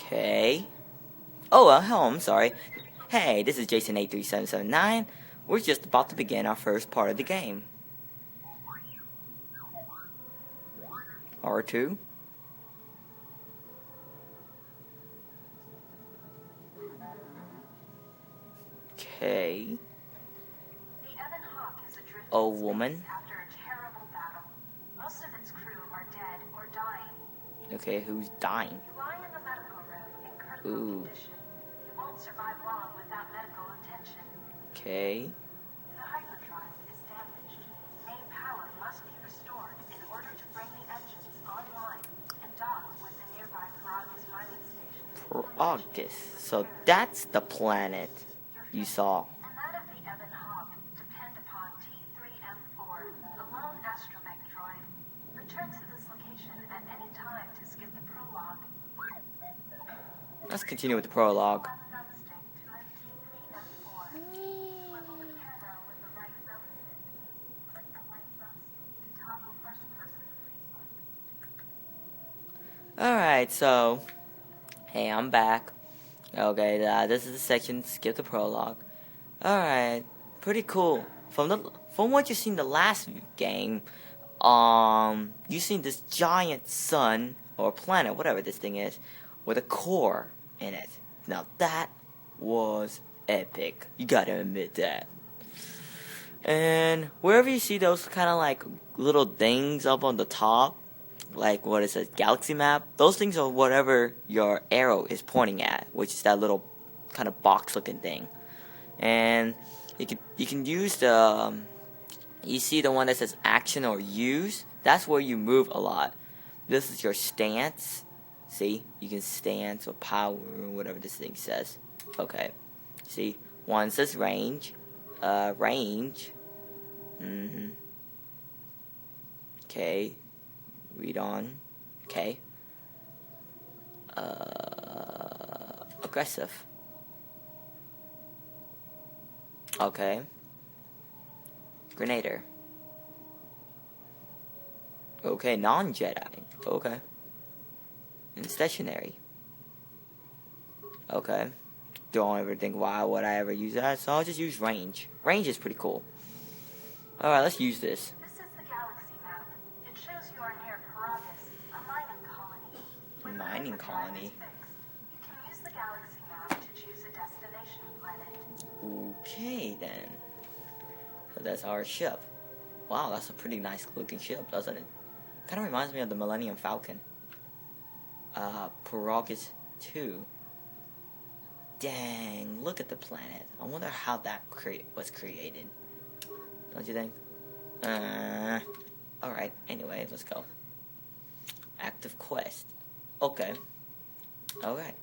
Okay. Hell, I'm sorry. Hey, this is Jason83779. We're just about to begin our first part of the game. R2. Okay. The Ebon Hawk is adrift Oh, in space woman. after a terrible battle. Most of its crew are dead or dying. Okay, who's dying? You lie in the medical room in critical condition. You won't survive long without medical attention. Okay. The hyperdrive is damaged. Main power must be restored in order to bring the engines online and dock with the nearby Paragus mining station. Paragus. So that's the planet you saw. And that of the Ebon Hawk depend upon T3M4, a lone astromech droid. Return to this location at any time to skip the prologue. Let's continue with the prologue. Alright, so, hey, I'm back. Okay, this is the section, skip the prologue. Alright, pretty cool. From what you seen the last game, you seen this giant sun, or planet, whatever this thing is, with a core in it. Now that was epic. You gotta admit that. And wherever you see those kind of like little things up on the top, like what is it, galaxy map, those things are whatever your arrow is pointing at, which is that little kind of box looking thing. And you can use the you see the one that says action or use, that's where you move a lot. This is your stance. See, you can stance or power or whatever this thing says. Okay, see, one says range. Okay, read on. Okay. Aggressive. Okay. Grenader. Okay, non-Jedi. Okay. And stationary. Okay. Don't ever think, why would I ever use that? So I'll just use range. Range is pretty cool. Alright, let's use this. This is the galaxy map. It shows you are near Paragus, a mining colony. When the Mining hyperdrive colony. is fixed, you can use the galaxy map to choose a destination planet. Okay, then. So that's our ship. Wow, that's a pretty nice looking ship, doesn't it? Kind of reminds me of the Millennium Falcon. Paragus 2. Dang, look at the planet. I wonder how that was created. Don't you think? Alright, anyway, let's go. Active quest. Okay. Alright.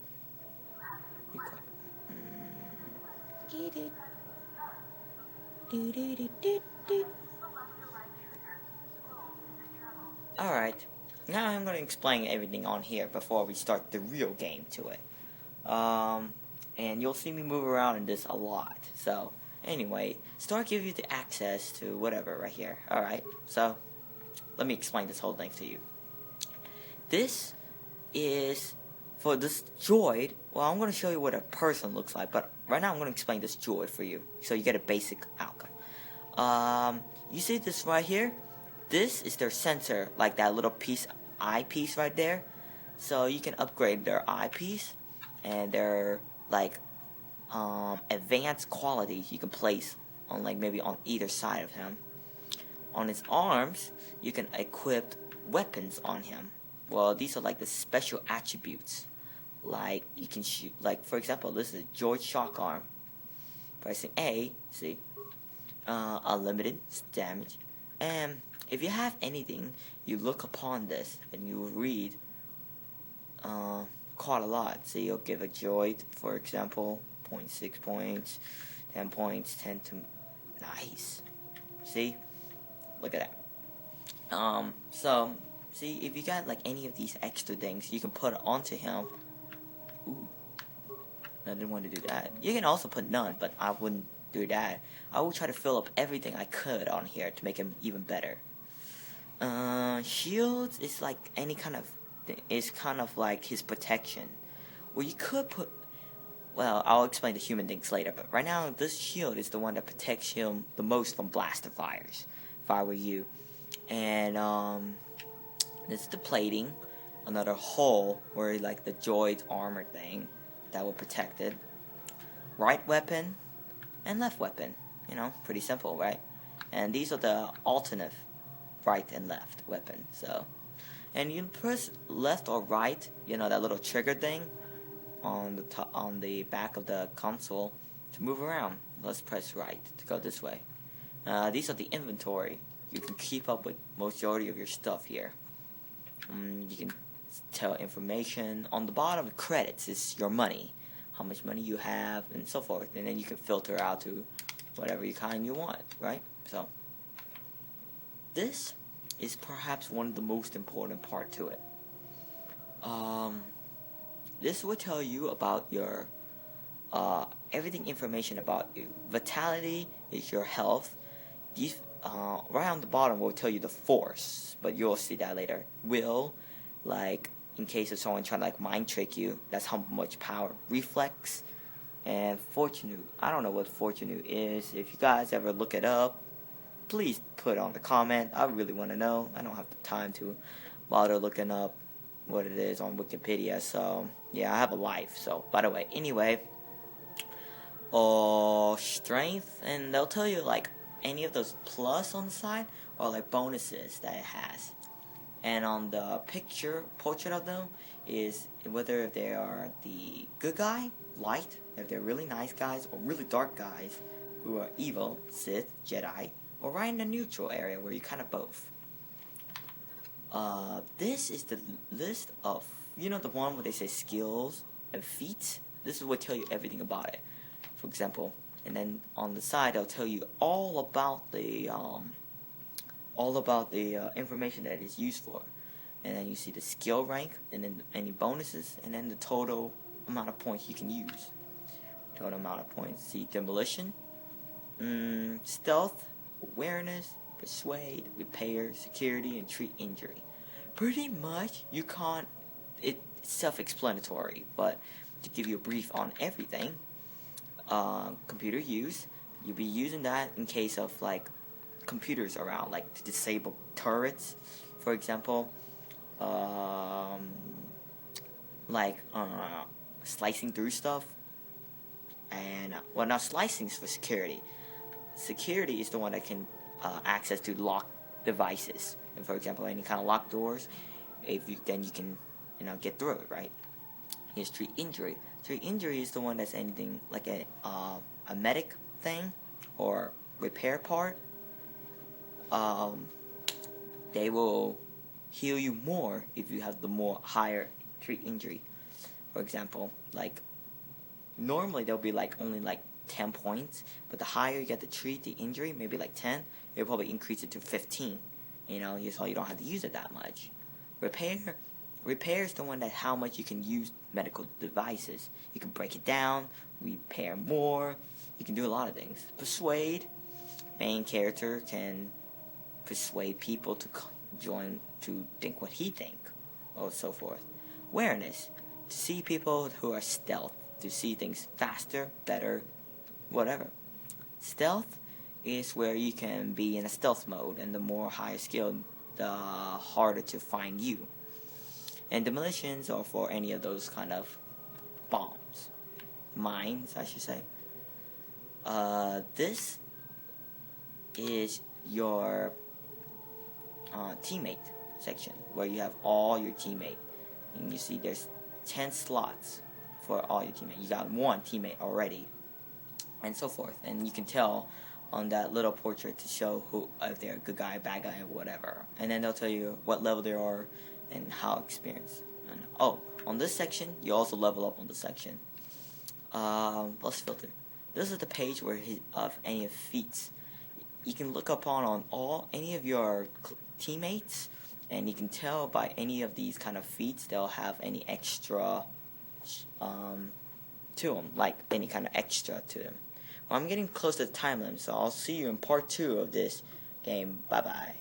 Alright. Now I'm going to explain everything on here before we start the real game to it. And you'll see me move around in this a lot. So, anyway, start gives you the access to whatever right here. Alright, so, let me explain this whole thing to you. This is, for this droid, well, I'm going to show you what a person looks like, but right now I'm going to explain this droid for you, so you get a basic outcome. You see this right here? This is their sensor, like that little eyepiece right there. So you can upgrade their eyepiece and their like advanced qualities you can place on like maybe on either side of him. On his arms, you can equip weapons on him. Well, these are like the special attributes. Like you can shoot, like for example, this is Droid shock arm. Pressing A, see, unlimited damage. And if you have anything, you look upon this and you read quite a lot. So you'll give a droid, for example, 0.6 points, 10 points, 10 to... Nice. See? Look at that. So, see, if you got like any of these extra things, you can put it onto him. Ooh. I didn't want to do that. You can also put none, but I wouldn't do that. I will try to fill up everything I could on here to make him even better. Shields is like any kind of is kind of like his protection. Well, you could put. Well, I'll explain the human things later. But right now, this shield is the one that protects him the most from blaster fires. If I were you, and this is the plating. Another hole where like the droid's armor thing that will protect it. Right weapon and left weapon. You know, pretty simple, right? And these are the alternate right and left weapon. So, and you press left or right. You know that little trigger thing on the top, on the back of the console to move around. Let's press right to go this way. These are the inventory. You can keep up with majority of your stuff here. You can tell information on the bottom. The credits is your money, how much money you have, and so forth. And then you can filter out to whatever kind you want, right? So this is perhaps one of the most important part to it. This will tell you about your everything information about you. Vitality is your health. These right on the bottom will tell you the force, but you'll see that later. Will, like in case of someone trying to like mind trick you, that's how much power. Reflex and fortune. I don't know what fortune is. If you guys ever look it up, please put on the comment. I really want to know. I don't have the time to bother looking up what it is on Wikipedia. So yeah, I have a life. So by the way, anyway, strength, and they'll tell you like any of those plus on the side or like bonuses that it has. And on the portrait of them is whether they are the good guy, light, if they're really nice guys, or really dark guys who are evil, Sith, Jedi, or right in the neutral area where you're kind of both. This is the list of, you know, the one where they say skills and feats. This is what tell you everything about it. For example, and then on the side they'll tell you all about the information that it's used for. And then you see the skill rank, and then any bonuses, and then the total amount of points you can use. Total amount of points. See demolition, stealth, awareness, persuade, repair, security, and treat injury. Pretty much you can't. It's self-explanatory, but to give you a brief on everything. Computer use, you'll be using that in case of like computers around, like to disable turrets, for example, slicing through stuff, and well, not slicing is for security. Security is the one that can access to lock devices, and for example, any kind of locked doors. Then you can get through it, right? Here's treat injury. Treat injury is the one that's anything like a medic thing or repair part. They will heal you more if you have the more higher treat injury. For example, like normally they'll be like only like 10 points, but the higher you get to treat the injury, maybe like 10, it'll probably increase it to 15. So you don't have to use it that much. Repair is the one that how much you can use medical devices. You can break it down, repair more. You can do a lot of things. Persuade, main character can persuade people to join to think what he think, or so forth. Awareness, to see people who are stealth, to see things faster, better, whatever. Stealth is where you can be in a stealth mode, and the more higher skill, the harder to find you. And demolitions are for any of those kind of bombs. Mines, I should say. This is your teammate section, where you have all your teammate. And you see there's 10 slots for all your teammates. You got one teammate already. And so forth. And you can tell on that little portrait to show who, if they're a good guy, bad guy, or whatever. And then they'll tell you what level they are and how experienced. And on this section, you also level up on this section. Let's filter. This is the page where of any of feats. You can look upon on any of your teammates, and you can tell by any of these kind of feats they'll have any extra to them, like any kind of extra to them. Well, I'm getting close to the time limit, so I'll see you in part 2 of this game. Bye bye.